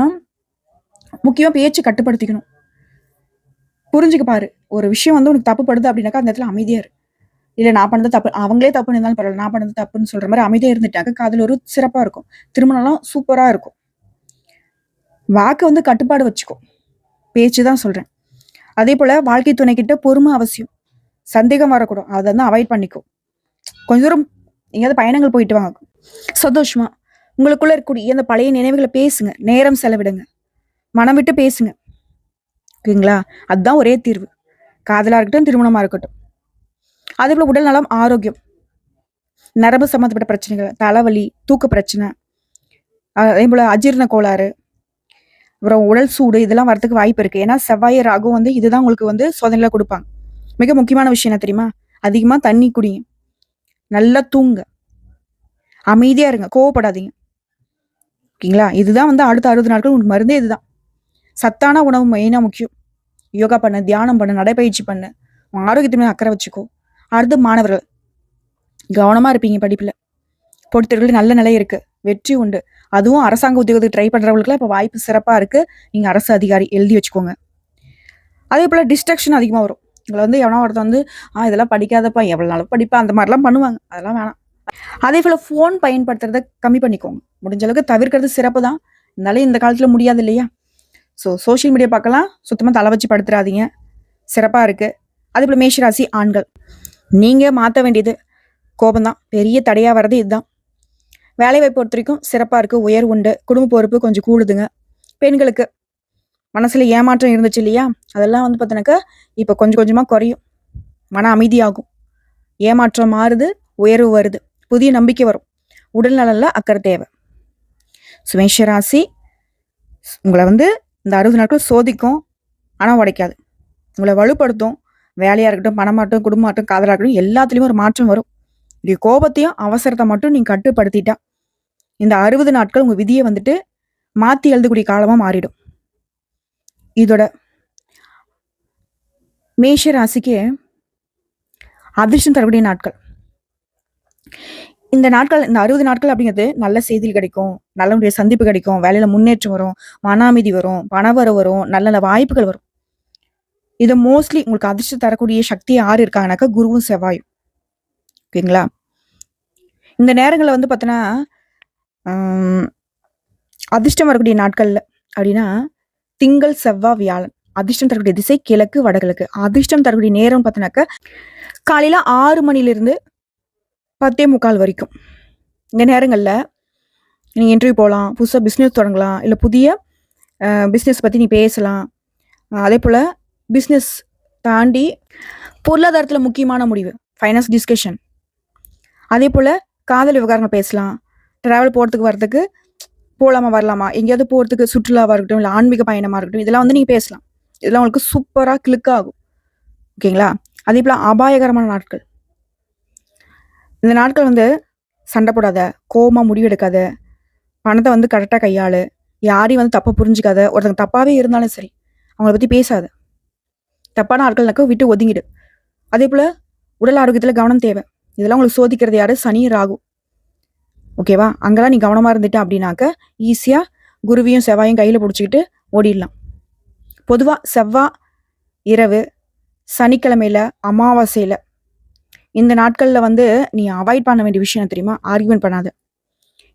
முக்கியமா பேச்சு கட்டுப்படுத்திக்கணும். புரிஞ்சுக்க பாரு. ஒரு விஷயம் வந்து உனக்கு தப்பு படுது அப்படின்னாக்கா அந்த இடத்துல அமைதியா இரு. இல்ல நான் பண்ணது தப்பு, அவங்களே தப்புன்னு இருந்தாலும் பரவாயில்ல, நான் பண்ணது தப்புன்னு சொல்ற மாதிரி அமைதியா இருந்துட்டாக்க காதல் ஒரு சிறப்பா இருக்கும். திருமணம்லாம் சூப்பரா இருக்கும். வாக்கு வந்து கட்டுப்பாடு வச்சுக்கோ. பேச்சுதான் சொல்றேன். அதே போல வாழ்க்கை துணை கிட்ட பொறுமை அவசியம். சந்தேகம் வரக்கூடும். அதை வந்து அவாய்ட் பண்ணிக்கோ. கொஞ்ச தூரம் எங்கேயாவது பயணங்கள் போயிட்டு வாங்க. சந்தோஷமா உங்களுக்குள்ள இருக்கக்கூடிய அந்த பழைய நினைவுகளை பேசுங்க. நேரம் செலவிடுங்க. மனம் விட்டு பேசுங்க. ஓகேங்களா? அதுதான் ஒரே தீர்வு. காதலா இருக்கட்டும், திருமணமா இருக்கட்டும். அதே போல உடல் நலம், ஆரோக்கியம், நரம்பு சம்பந்தப்பட்ட பிரச்சனைகள், தலைவலி, தூக்க பிரச்சனை, அதே போல அஜீரண கோளாறு, அப்புறம் உடல் சூடு, இதெல்லாம் வரதுக்கு வாய்ப்பு இருக்கு. ஏன்னா செவ்வாய் ராகும் வந்து இதுதான் உங்களுக்கு வந்து சோதனையில கொடுப்பாங்க. மிக முக்கியமான விஷயம் என்ன தெரியுமா? அதிகமா தண்ணி குடிங்க, நல்லா தூங்க, அமைதியா இருங்க, கோவப்படாதீங்க. ஓகேங்களா? இதுதான் வந்து அடுத்த 60 நாட்கள் உங்களுக்கு மருந்தே இதுதான். சத்தான உணவு மெயினா முக்கியம். யோகா பண்ணு, தியானம் பண்ணு, நடைப்பயிற்சி பண்ணு, ஆரோக்கியத்தின் அக்கறை வச்சுக்கோ. அடுத்து மாணவர்கள் கவனமா இருப்பீங்க படிப்புல. போட்டித் தேர்வுல நல்ல நிலை இருக்கு, வெற்றி உண்டு. அதுவும் அரசாங்க உத்தியோகத்துக்கு ட்ரை பண்றவங்களுக்குலாம் இப்ப வாய்ப்பு சிறப்பா இருக்கு. நீங்க அரசு அதிகாரி, எழுதி வச்சுக்கோங்க. அதே போல டிஸ்ட்ரக்ஷன் அதிகமா வரும். உங்களை வந்து எவனா ஒருத்தன் வந்து இதெல்லாம் படிக்காதப்பா, எவ்வளவு நாளும் படிப்பா, அந்த மாதிரிலாம் பண்ணுவாங்க. அதெல்லாம் வேணாம். அதே போல போன் பயன்படுத்துறத கம்மி பண்ணிக்கோங்க. முடிஞ்ச அளவுக்கு தவிர்க்கிறது சிறப்பு தான். இருந்தாலும் இந்த காலத்துல முடியாது இல்லையா? ஸோ சோஷியல் மீடியா பார்க்கலாம், சுத்தமா தலை வச்சு படுத்துறாதீங்க. சிறப்பா இருக்கு. அதே போல மேஷராசி ஆண்கள், நீங்க மாத்த வேண்டியது கோபம்தான். பெரிய தடையா வர்றது இதுதான். வேலை வாய்ப்பு பொறுத்த வரைக்கும் சிறப்பா இருக்கு, உயர் உண்டு. குடும்ப பொறுப்பு கொஞ்சம் கூடுதுங்க. பெண்களுக்கு மனசுல ஏமாற்றம் இருந்துச்சு இல்லையா? அதெல்லாம் வந்து பார்த்தீங்கன்னாக்கா இப்ப கொஞ்சம் கொஞ்சமா குறையும். மன அமைதியாகும். ஏமாற்றம் மாறுது, உயர்வு வருது, புதிய நம்பிக்கை வரும். உடல் நலன்ல அக்கறை தேவை. மேஷராசி உங்களை வந்து இந்த 60 நாட்கள் சோதிக்கும், ஆனா உடைக்காது. உங்களை வலுப்படுத்தும். வேலையா இருக்கட்டும், பணமாகட்டும், குடும்பமாகட்டும், காதலாக இருக்கட்டும், எல்லாத்துலயும் ஒரு மாற்றம் வரும். இப்படி கோபத்தையும் அவசரத்தை மட்டும் நீங்க கட்டுப்படுத்திட்டா இந்த 60 நாட்கள் உங்க விதியை வந்துட்டு மாத்தி எழுதக்கூடிய காலமா மாறிடும். இதோட மேஷ ராசிக்கு அதிர்ஷ்டம் தரக்கூடிய நாட்கள் இந்த நாட்கள். இந்த 60 நாட்கள் அப்படிங்கிறது நல்ல செய்திகள் கிடைக்கும், நல்ல சந்திப்பு கிடைக்கும், வேலையில முன்னேற்றம் வரும், மன அமைதி வரும், பணவரவு வரும், நல்ல நல்ல வாய்ப்புகள் வரும். இது மோஸ்ட்லி உங்களுக்கு அதிர்ஷ்டம் தரக்கூடிய சக்தி யார் இருக்காங்கனாக்கா குருவும் செவ்வாயும். ஓகேங்களா? இந்த நேரங்கள்ல வந்து பார்த்தீங்கன்னா, ஆம், அதிர்ஷ்டம் வரக்கூடிய நாட்கள்ல அப்படின்னா திங்கள், செவ்வாய், வியாழன். அதிர்ஷ்டம் தரக்கூடிய திசை கிழக்கு, வடகிழக்கு. அதிர்ஷ்டம் தரக்கூடிய நேரம் பார்த்தீங்கன்னாக்கா, காலையில 6 மணிலிருந்து 10:45 வரைக்கும். இந்த நேரங்கள்ல நீங்க இன்டர்வியூ போலாம், புதுசா பிசினஸ் தொடங்கலாம், இல்ல புதிய பிசினஸ் பத்தி நீ பேசலாம். அதேபோல பிசினஸ் தாண்டி பொருளாதாரத்துல முக்கியமான முடிவு, ஃபைனான்ஸ் டிஸ்கஷன். அதேபோல காதல் விவகாரங்கள் பேசலாம். டிராவல் போறதுக்கு வரதுக்கு போலாமா, வரலாமா? எங்கேயாவது போறதுக்கு சுற்றுலாவா இருக்கட்டும், இல்ல ஆன்மீக பயணமா இருக்கட்டும், இதெல்லாம் வந்து நீங்க பேசலாம். இதெல்லாம் உங்களுக்கு சூப்பரா கிளிக் ஆகும். ஓகேங்களா? அதேபோல அபாயகரமான நாட்கள். இந்த நாட்கள் வந்து சண்டை போடாத, கோவமா முடிவெடுக்காத, பணத்த வந்து கரெக்ட்டா கையாளு, யாரையும் வந்து தப்பா புரிஞ்சுக்காத, ஒருத்தங்க தப்பாவே இருந்தாலும் சரி, அவங்கள பத்தி பேசாத. தப்பான ஆட்கள்னாக்க விட்டு ஒதுங்கிடு. அதேபோல உடல் ஆரோக்கியத்துல கவனம் தேவை. இதெல்லாம் உங்களுக்கு சோதிக்கிறது யாரு? சனி, ராகு. ஓகேவா? அங்கலாம் நீ கவனமா இருந்துட்ட அப்படின்னாக்க, ஈஸியா குருவையும், செவ்வாயும் கையில புடிச்சுக்கிட்டு ஓடிடலாம். பொதுவா செவ்வா இரவு, சனிக்கிழமையில, அமாவாசையில இந்த நாட்கள்ல வந்து நீ அவாய்ட் பண்ண வேண்டிய விஷயம் என்ன தெரியுமா? ஆர்கியூமென்ட் பண்ணாத.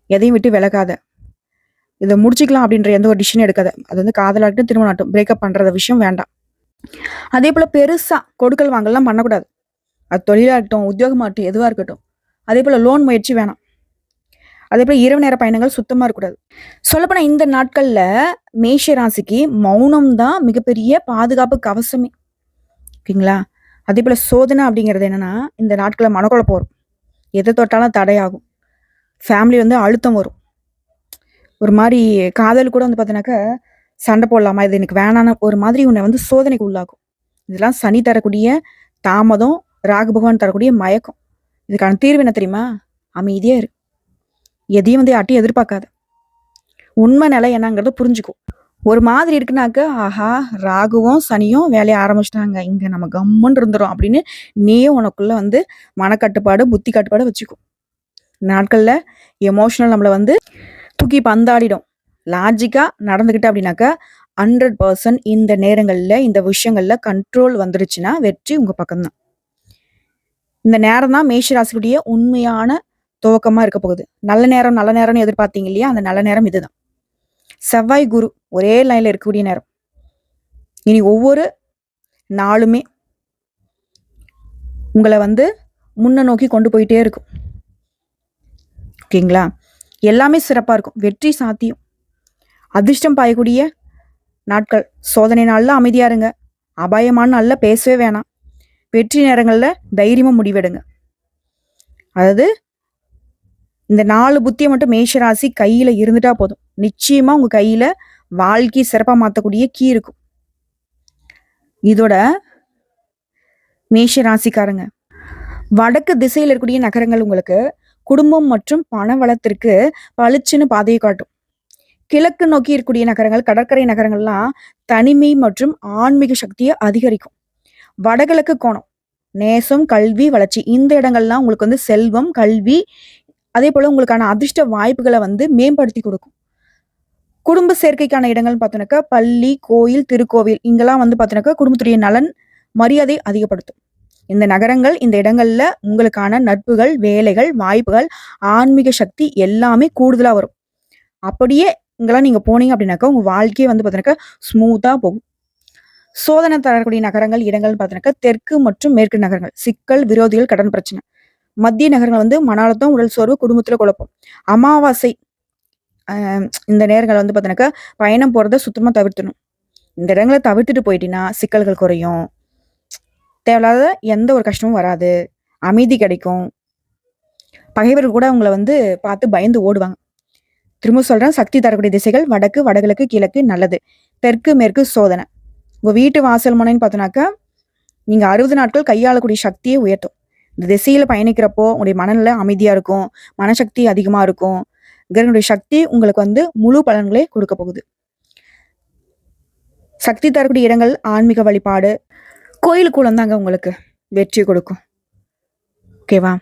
எதையும் விட்டு விலகாத. இத முடிச்சுக்கலாம் அப்படின்ற எந்த ஒரு டிசிஷனும் எடுக்காத. அது வந்து காதலாகட்டும், திருமணம் ஆகட்டும், பிரேக்கப் பண்ற விஷயம் வேண்டாம். அதேபோல பெருசா கொடுக்கல் வாங்கல்லாம் பண்ணக்கூடாது. அது தொழிலாகட்டும், உத்தியோகமாகட்டும், எதுவா இருக்கட்டும். அதேபோல லோன் முயற்சி வேணாம். அதேபோல இரவு நேர பயணங்கள் சுத்தமா இருக்கக்கூடாது. சொல்லப்போனா இந்த நாட்கள்ல மேஷ ராசிக்கு மௌனம் தான் மிகப்பெரிய பாதுகாப்பு கவசமே. ஓகேங்களா? அதேபோல சோதனை அப்படிங்கிறது என்னன்னா, இந்த நாட்கள்ல மனக்குழப்பம் வரும். எத தொட்டாலும் தடையாகும். ஃபேமிலி வந்து அழுத்தம் வரும். ஒரு மாரி காதல் கூட வந்து பார்த்தீங்கன்னாக்கா, சண்டை போடலாமா? இது எனக்கு வேணான்னு ஒரு மாதிரி உன்னை வந்து சோதனைக்கு உள்ளாக்கும். இதெல்லாம் சனி தரக்கூடிய தாமதம், ராகு பகவான் தரக்கூடிய மயக்கம். இதுக்கான தீர்வு என்ன தெரியுமா? அமைதியா இரு. எதையும் வந்து யார்ட்டயும் எதிர்பார்க்காத. உண்மை நிலை என்னங்கிறத புரிஞ்சுக்கோ. ஒரு மாதிரி இருக்குனாக்க, ஆஹா! ராகுவும், சனியும் வேலைய ஆரம்பிச்சுட்டாங்க. இங்க நம்ம கம்முன்னு இருந்துரும் அப்படின்னு நீயே உனக்குள்ள வந்து மனக்கட்டுப்பாடு, புத்தி கட்டுப்பாடு வச்சுக்கோ. நாட்கள்ல எமோஷனல் நம்மள வந்து தூக்கி பந்தாடிடும். லாஜிக்கா நடந்துக்கிட்ட அப்படின்னாக்கா 100% இந்த நேரங்கள்ல, இந்த விஷயங்கள்ல கண்ட்ரோல் வந்துருச்சுன்னா, வெற்றி உங்க பக்கம் தான். இந்த நேரம் தான் மேஷ ராசிக்குடைய உண்மையான துவக்கமா இருக்க போகுது. நல்ல நேரம், நல்ல நேரம்னு எதிர்பார்த்தீங்க இல்லையா? அந்த நல்ல நேரம் இதுதான். செவ்வாய், குரு ஒரே லைன்ல இருக்கக்கூடிய நேரம். இனி ஒவ்வொரு நாளுமே உங்கள வந்து முன்ன நோக்கி கொண்டு போயிட்டே இருக்கும். ஓகேங்களா? எல்லாமே சிறப்பா இருக்கும். வெற்றி சாத்தியம். அதிர்ஷ்டம் பாயக்கூடிய நாட்கள். சோதனை நாள்ல அமைதியா இருங்க. அபாயமான நாள்ல பேசவே வேணாம். வெற்றி நேரங்கள்ல தைரியமா முடிவெடுங்க. அதாவது இந்த 4 புத்திய மட்டும் மேஷ ராசி கையில இருந்துட்டா போதும். நிச்சயமா உங்க கையில வாழ்க்கைய சிறப்பா மாத்தக்கூடிய கீ இருக்கும். இதோட மேஷ ராசிக்காரங்க, வடக்கு திசையில இருக்கக்கூடிய நகரங்கள் உங்களுக்கு குடும்பம் மற்றும் பண வளத்திற்கு பளிச்சுன்னு பாதையை காட்டும். கிழக்கு நோக்கி இருக்கக்கூடிய நகரங்கள், கடற்கரை நகரங்கள்லாம் தனிமை மற்றும் ஆன்மீக சக்தியை அதிகரிக்கும். வடகிழக்கு கோணம், நேசம், கல்வி, வளர்ச்சி. இந்த இடங்கள்லாம் உங்களுக்கு வந்து செல்வம், கல்வி, அதே போல உங்களுக்கான அதிர்ஷ்ட வாய்ப்புகளை வந்து மேம்படுத்தி கொடுக்கும். குடும்ப சேர்க்கைக்கான இடங்கள்னு பார்த்தோன்னாக்கா, பள்ளி, கோயில், திருக்கோவில் இங்கெல்லாம் வந்து பார்த்தோன்னாக்கா, குடும்பத்துடைய நலன், மரியாதை அதிகப்படுத்தும். இந்த நகரங்கள், இந்த இடங்கள்ல உங்களுக்கான நட்புகள், வேலைகள், வாய்ப்புகள், ஆன்மீக சக்தி எல்லாமே கூடுதலா வரும். அப்படியே இங்கெல்லாம் நீங்க போனீங்க அப்படின்னாக்கா, உங்க வாழ்க்கையே வந்து பார்த்தீங்கன்னாக்கா, ஸ்மூத்தா போகும். சோதனை தரக்கூடிய நகரங்கள், இடங்கள்னு பார்த்தீங்கன்னாக்கா, தெற்கு மற்றும் மேற்கு நகரங்கள். சிக்கல், விரோதிகள், கடன் பிரச்சனை. மத்திய நகரங்கள் வந்து மன அழுத்தம், உடல் சோர்வு, குடும்பத்துல குழப்பம். அமாவாசை இந்த நேரங்கள் வந்து பார்த்தீங்கன்னாக்கா, பயணம் போறத சுத்தமா தவிர்த்தணும். இந்த இடங்கள தவிர்த்துட்டு போயிட்டீங்கன்னா, சிக்கல்கள் குறையும். தேவையில்லாத எந்த ஒரு கஷ்டமும் வராது. அமைதி கிடைக்கும். பகைவர்கள் கூட உங்கள வந்து பார்த்து பயந்து ஓடுவாங்க. திரும்ப சொல்றேன், சக்தி தரக்கூடிய திசைகள் வடக்கு, வடகிழக்கு, கிழக்கு நல்லது. தெற்கு, மேற்கு சோதனை. உங்க வீட்டு வாசல் முனைன்னு பார்த்தோன்னாக்கா, நீங்க 60 நாட்கள் கையாளக்கூடிய சக்தியை உயர்த்தும். இந்த திசையில பயணிக்கிறப்போ உங்களுடைய மனநிலை அமைதியா இருக்கும். மனசக்தி அதிகமா இருக்கும். கிரகனுடைய சக்தி உங்களுக்கு வந்து முழு பலன்களே கொடுக்க போகுது. சக்தி தரக்கூடிய இடங்கள் ஆன்மீக வழிபாடு, கோயிலுக்குள்ள தாங்க உங்களுக்கு வெற்றி கொடுக்கும். ஓகேவா?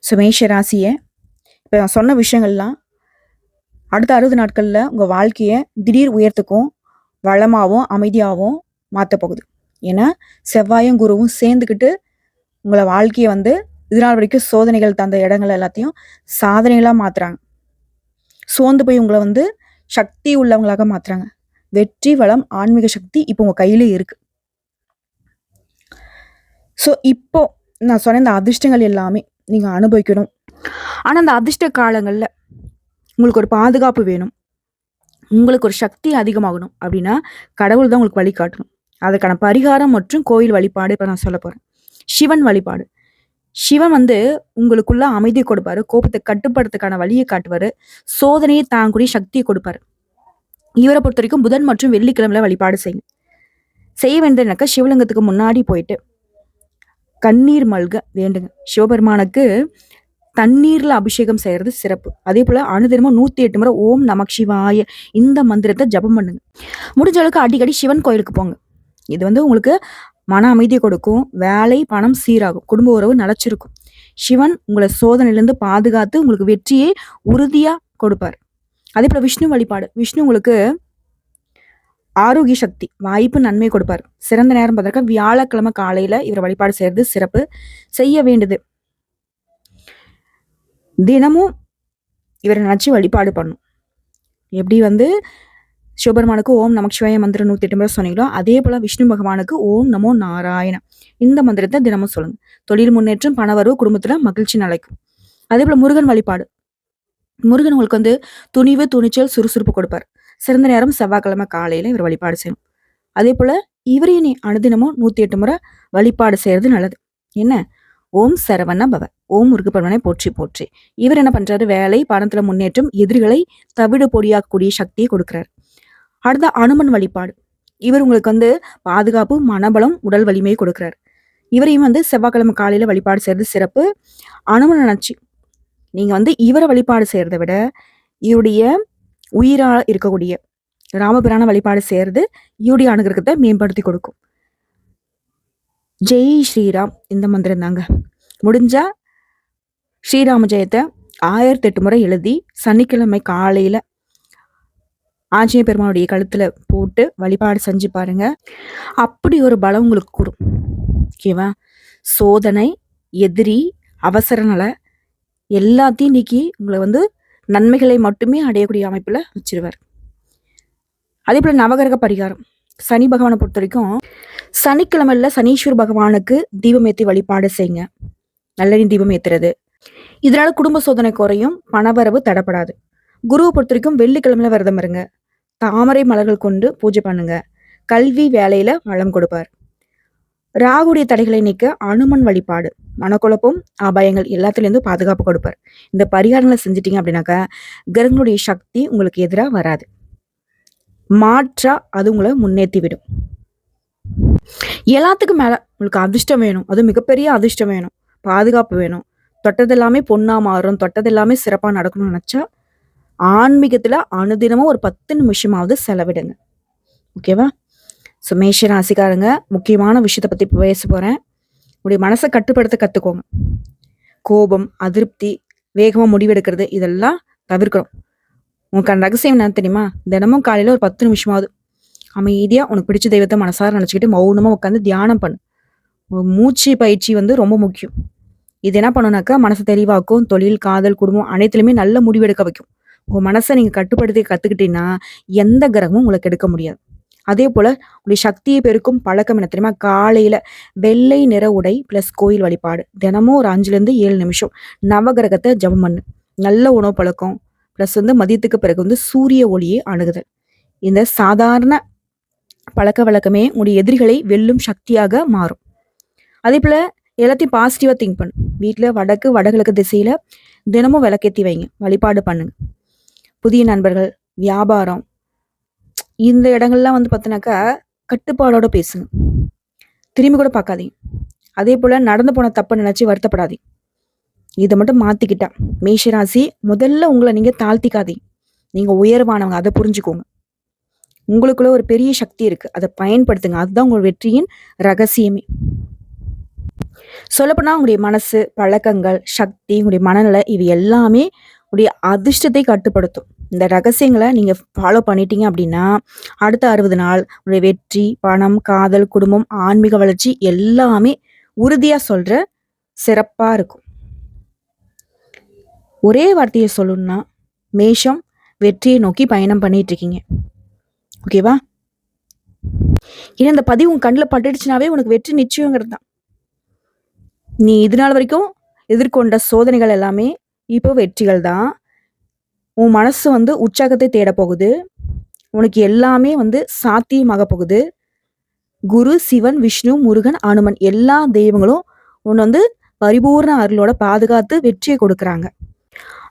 ஸோ மேஷ ராசியை இப்போ நான் சொன்ன விஷயங்கள்லாம் அடுத்த 60 நாட்கள்ல உங்க வாழ்க்கைய திடீர் உயரத்துக்கும், வளமாவும், அமைதியாவும் மாத்த போகுது. ஏன்னா செவ்வாயும் குருவும் சேர்ந்துக்கிட்டு உங்களை வாழ்க்கையை வந்து இதனால் வரைக்கும் சோதனைகள் தந்த இடங்கள் எல்லாத்தையும் சாதனைகளாக மாத்துறாங்க. சோர்ந்து போய் உங்களை வந்து சக்தி உள்ளவங்களாக மாத்துறாங்க. வெற்றி, வளம், ஆன்மீக சக்தி இப்போ உங்க கையில இருக்கு. ஸோ இப்போ நான் சொன்ன இந்த அதிர்ஷ்டங்கள் எல்லாமே நீங்க அனுபவிக்கணும். ஆனா அந்த அதிர்ஷ்ட காலங்கள்ல உங்களுக்கு ஒரு பாதுகாப்பு வேணும், உங்களுக்கு ஒரு சக்தி அதிகமாகணும் அப்படின்னா கடவுள் தான் உங்களுக்கு வழிகாட்டணும். அதுக்கான பரிகாரம் மற்றும் கோயில் வழிபாடு இப்போ நான் சொல்ல போறேன். சிவன் வழிபாடு. சிவன் வந்து உங்களுக்குள்ள அமைதியை கொடுப்பாரு, கோபத்தை கட்டுப்படுறதுக்கான வழியை காட்டுவாரு, சோதனையை தாங்கக்கூடிய சக்தியை கொடுப்பாரு. இவரை பொறுத்த வரைக்கும் புதன் மற்றும் வெள்ளிக்கிழமையில வழிபாடு செய்யுங்க. செய்ய வேண்டியதுனாக்கா சிவலிங்கத்துக்கு முன்னாடி போயிட்டு கண்ணீர் மல்க வேண்டுங்க. சிவபெருமானுக்கு தண்ணீர்ல அபிஷேகம் செய்யறது சிறப்பு. அதே போல அனுதினமும் 108 முறை ஓம் நமக் சிவாய இந்த மந்திரத்தை ஜபம் பண்ணுங்க. முடிஞ்ச அளவுக்கு அடிக்கடி சிவன் கோயிலுக்கு போங்க. இது வந்து உங்களுக்கு மன அமைதியை கொடுக்கும், வேலை பணம் சீராகும், குடும்ப உறவு நிலைச்சிருக்கும். சிவன் உங்களை சோதனையிலிருந்து பாதுகாத்து உங்களுக்கு வெற்றியை உறுதியா கொடுப்பார். அதே போல விஷ்ணு வழிபாடு. விஷ்ணு உங்களுக்கு ஆரோக்கிய சக்தி, வாய்ப்பு, நன்மை கொடுப்பார். சிறந்த நேரம் பார்த்தா வியாழக்கிழமை காலையில இவர் வழிபாடு செய்யறது சிறப்பு. செய்ய வேண்டியது தினமும் இவரை நினைச்சு வழிபாடு பண்ணும். எப்படி வந்து சிவபெருமானுக்கு ஓம் நமக் சிவாய மந்திரம் 108 முறை சொன்னீங்களோ அதே போல விஷ்ணு பகவானுக்கு ஓம் நமோ நாராயண இந்த மந்திரத்தை தினமும் சொல்லுங்க. தொழில் முன்னேற்றம், பணவரவு, குடும்பத்துல மகிழ்ச்சி நிலைக்கும். அதே போல முருகன் வழிபாடு. முருகன் உங்களுக்கு வந்து துணிவு, துணிச்சல், சுறுசுறுப்பு கொடுப்பார். சிறந்த நேரம் செவ்வாய்க்கிழமை காலையில இவர் வழிபாடு செய்யணும். அதே போல இவரையும் நீ அனுதினமும் 108 முறை வழிபாடு செய்யறது நல்லது. என்ன? ஓம் சரவண பவ, ஓம் முருகப்பெருமானை போற்றி போற்றி. இவர் என்ன பண்றாரு? வேலை, பணத்துல முன்னேற்றம், எதிரிகளை தவிடு பொடியாக்கக்கூடிய சக்தியை கொடுக்கிறார். அடுத்த அனுமன் வழிபாடு. இவர் உங்களுக்கு வந்து பாதுகாப்பு, மனபலம், உடல் வலிமையை கொடுக்கிறார். இவரையும் வந்து செவ்வாய்க்கிழமை காலையில வழிபாடு செய்யறது சிறப்பு. அனுமன் நினைச்சு நீங்க வந்து இவரை வழிபாடு செய்யறதை விட இவருடைய உயிரா இருக்கக்கூடிய ராமபிரான வழிபாடு செய்யறது இவருடைய அனுகிரகத்தை மேம்படுத்தி கொடுக்கும். ஜெய் ஸ்ரீராம் இந்த மந்திரம் தாங்க. முடிஞ்சா ஸ்ரீராம ஜெயத்தை 1008 முறை எழுதி சனிக்கிழமை காலையில ஆஞ்சநேய பெருமானுடைய கழுத்துல போட்டு வழிபாடு செஞ்சு பாருங்க. அப்படி ஒரு பலம் உங்களுக்கு கூடும். ஓகேவா? சோதனை, எதிரி, அவசர நல எல்லாத்தையும் நீக்கி உங்களை வந்து நன்மைகளை மட்டுமே அடையக்கூடிய அமைப்புல வச்சிருவார். அதே போல நவகிரக பரிகாரம். சனி பகவானை பொறுத்த வரைக்கும் சனிக்கிழமையில சனீஸ்வர பகவானுக்கு தீபம் ஏற்றி வழிபாடு செய்யுங்க. நல்லெண்ணெய் தீபம் ஏத்துறது. இதனால குடும்ப சோதனை குறையும், பணவரவு தடப்படாது. குருவை பொறுத்த வரைக்கும் வெள்ளிக்கிழமையில விரதம் இருங்க. தாமரை மலர்கள் கொண்டு பூஜை பண்ணுங்க. கல்வி, வேலையில வளம் கொடுப்பார். ராகுடைய தடைகளை நீக்க அனுமன் வழிபாடு. மனக்குழப்பம், அபாயங்கள் எல்லாத்துலேருந்தும் பாதுகாப்பு கொடுப்பார். இந்த பரிகாரங்களை செஞ்சிட்டீங்க அப்படின்னாக்கா கிரகங்களுடைய சக்தி உங்களுக்கு எதிராக வராது, மாற்றா அது உங்களை முன்னேற்றி விடும். எல்லாத்துக்கும் மேல உங்களுக்கு அதிர்ஷ்டம் வேணும், அது மிகப்பெரிய அதிர்ஷ்டம் வேணும், பாதுகாப்பு வேணும், தொட்டதெல்லாமே பொண்ணா மாறும், தொட்டதெல்லாமே சிறப்பா நடக்கணும்னு நினைச்சா ஆன்மீகத்துல அனுதினமும் ஒரு 10 நிமிஷமாவது செலவிடுங்க. ஓகேவா? ஸோ மேஷ ராசிக்காரங்க, முக்கியமான விஷயத்தை பத்தி பேச போறேன். உங்களுடைய மனசை கட்டுப்படுத்த கத்துக்கோங்க. கோபம், அதிருப்தி, வேகமா முடிவெடுக்கிறது இதெல்லாம் தவிர்க்கணும். உங்களுக்கு ரகசியம் என்ன தெரியுமா? தினமும் காலையில ஒரு 10 நிமிஷமாவது அமைதியா உனக்கு பிடிச்ச தெய்வத்தை மனசார நினைச்சுக்கிட்டு மௌனமா உட்காந்து தியானம் பண்ணு. மூச்சு பயிற்சி வந்து ரொம்ப முக்கியம். இது என்ன பண்ணுனாக்கா மனசை தெளிவாக்கும், தொழில், காதல், குடும்பம் அனைத்துலயுமே நல்ல முடிவெடுக்க வைக்கும். உங்க மனசை நீங்க கட்டுப்படுத்தி கத்துக்கிட்டீங்கன்னா எந்த கிரகமும் உங்களுக்கு எடுக்க முடியாது. அதே போல உங்களுடைய சக்தியை பெருக்கும் பழக்கம் என்ன தெரியுமா? காலையில வெள்ளை நிற உடை பிளஸ் கோயில் வழிபாடு. தினமும் ஒரு 5-7 நிமிஷம் நவகிரகத்தை ஜபம் பண்ணு. நல்ல உணவு பழக்கம் பிளஸ் வந்து மதியத்துக்கு பிறகு வந்து சூரிய ஒளியை அணுகுதல். இந்த சாதாரண பழக்க வழக்கமே உங்களுடைய எதிரிகளை வெல்லும் சக்தியாக மாறும். அதே போல எல்லாத்தையும் பாசிட்டிவா திங்க் பண்ணு. வீட்டுல வடகிழக்கு திசையில தினமும் விளக்கேத்தி வைங்க, வழிபாடு பண்ணுங்க. புதிய நண்பர்கள், வியாபாரம் இந்த இடங்கள்லாம் வந்து பார்த்தினாக்கா கட்டுப்பாடோட பேசுங்க. திரும்பி கூட பார்க்காதீங்க. அதே போல நடந்து போன தப்பை நினைச்சு வருத்தப்படாதீங்க. இதை மட்டும் மாத்திக்கிட்டா மேஷராசி முதல்ல உங்களை நீங்க தாழ்த்திக்காதீங்க. நீங்க உயர்வானவங்க, அதை புரிஞ்சுக்கோங்க. உங்களுக்குள்ள ஒரு பெரிய சக்தி இருக்கு, அதை பயன்படுத்துங்க. அதுதான் உங்களோட வெற்றியின் ரகசியமே. சொல்லப்போனா உங்களுடைய மனசு, பழக்கங்கள், சக்தி, உங்களுடைய மனநிலை இவை எல்லாமே உங்களுடைய அதிர்ஷ்டத்தை கட்டுப்படுத்தும். இந்த ரகசியங்களை நீங்கள் ஃபாலோ பண்ணிட்டீங்க அப்படின்னா அடுத்த 60 நாள் உங்களுடைய வெற்றி, பணம், காதல், குடும்பம், ஆன்மீக வளர்ச்சி எல்லாமே உறுதியாக சொல்கிற சிறப்பாக இருக்கும். ஒரே வார்த்தையை சொல்லணும்னா மேஷம் வெற்றியை நோக்கி பயணம் பண்ணிட்டு இருக்கீங்க. ஓகேவா? ஏன்னா இந்த பதிவு உன் கண்ணில் பட்டுடுச்சுனாவே உனக்கு வெற்றி நிச்சயங்கிறது தான். நீ இது நாள் வரைக்கும் எதிர்கொண்ட சோதனைகள் எல்லாமே இப்போ வெற்றிகள் தான். உன் மனசு உற்சாகத்தை தேட போகுது. உனக்கு எல்லாமே சாத்தியமாக போகுது. குரு, சிவன், விஷ்ணு, முருகன், அனுமன் எல்லா தெய்வங்களும் உன்னை பரிபூர்ண அருளோட பாதுகாத்து வெற்றியை கொடுக்குறாங்க.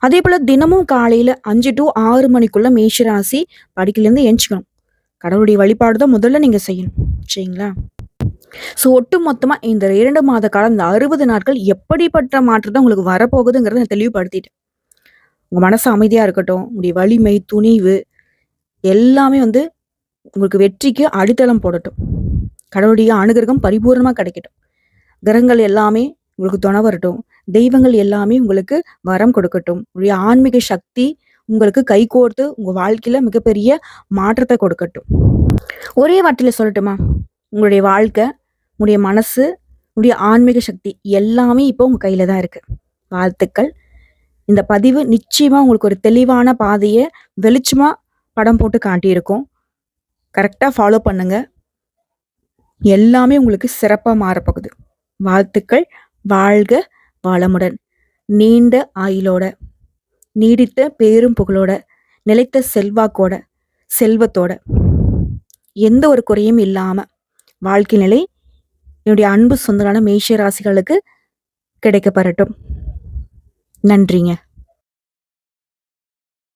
அதே போல தினமும் காலையில 5 to 6 மணிக்குள்ள மேஷராசி படிக்கலேருந்து எஞ்சிக்கணும். கடவுளுடைய வழிபாடு தான் முதல்ல நீங்க செய்யணும். சரிங்களா? ஸோ ஒட்டு மொத்தமா இந்த 2 மாத காலம், இந்த 60 நாட்கள் எப்படிப்பட்ட மாற்றத்தை உங்களுக்கு வரப்போகுதுங்கிறத நான் தெளிவுபடுத்திட்டேன். உங்க மனசு அமைதியா இருக்கட்டும். உங்களுடைய வலிமை, துணிவு எல்லாமே உங்களுக்கு வெற்றிக்கு அடித்தளம் போடட்டும். கடவுளுடைய அனுகிரகம் பரிபூர்ணமா கிடைக்கட்டும். கிரகங்கள் எல்லாமே உங்களுக்கு துணை வரட்டும். தெய்வங்கள் எல்லாமே உங்களுக்கு வரம் கொடுக்கட்டும். உங்களுடைய ஆன்மீக சக்தி உங்களுக்கு கைகோர்த்து உங்க வாழ்க்கையில மிகப்பெரிய மாற்றத்தை கொடுக்கட்டும். ஒரே வார்த்தையில சொல்லட்டுமா? உங்களுடைய வாழ்க்கை, உங்களுடைய மனசு, உங்களுடைய ஆன்மீக சக்தி எல்லாமே இப்போ உங்க கையில தான் இருக்கு. வாழ்த்துக்கள். இந்த பதிவு நிச்சயமா உங்களுக்கு ஒரு தெளிவான பாதையை வெளிச்சமா படம் போட்டு காட்டியிருக்கும். கரெக்டா ஃபாலோ பண்ணுங்க. எல்லாமே உங்களுக்கு சிறப்பா மாறப்போகுது. வாழ்த்துக்கள். வாழ்க வளமுடன். நீண்ட ஆயுளோட, நீடித்த பேரும் புகழோட, நிலைத்த செல்வாக்கோட, செல்வத்தோட, எந்த ஒரு குறையும் இல்லாம வாழ்க்கை நிலை என்னுடைய அன்பு சொந்தமான மேஷ ராசிகளுக்கு கிடைக்கப்பெறட்டும். நன்றிங்க.